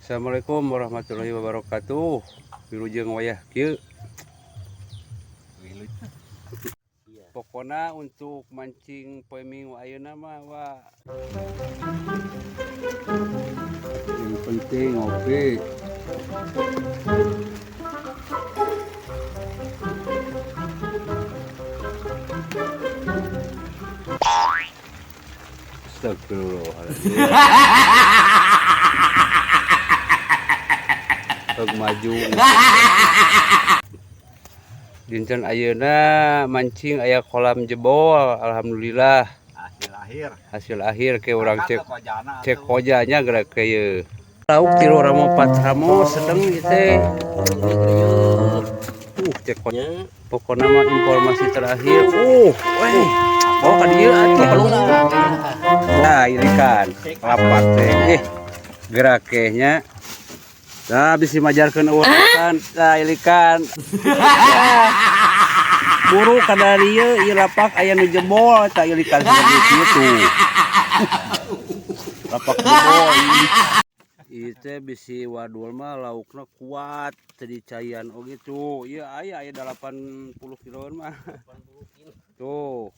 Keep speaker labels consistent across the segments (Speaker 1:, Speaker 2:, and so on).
Speaker 1: Assalamualaikum warahmatullahi wabarakatuh. Wilujeng wayah kieu. Pokona untuk mancing poe minggu ayeuna mah yang penting ngopi. Astagfirullahaladzim. Maju. Dinten ayeuna mancing aya kolam jebol, alhamdulillah. Hasil akhir ke orang cek kojanya gerak ke lauk tilu ramo 4 ramo sedang gitu. Cek koja. Pokoknya mah informasi terakhir. Weh. Oh kan dia atuh kalau. Nah, ini kan lapak teh. Gerak nya. Nah, bisa majarkan urusan. Nah, ini kan. Buru kada dieu ieu lapak aya nu jebol, tak ieu kan kitu. Lapak jebol. Ieu teh bisi wadul mah laukna kuat, teu dicayan oge tuh. Ieu aya 80 kiloan mah. Tuh,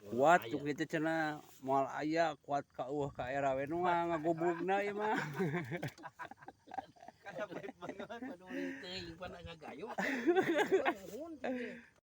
Speaker 1: kuat tuh kitu cenah moal aya kuat ka eueuh ka era we nu ngagobugna ieu mah. Kada baik banget anu teuing pan ngagayo.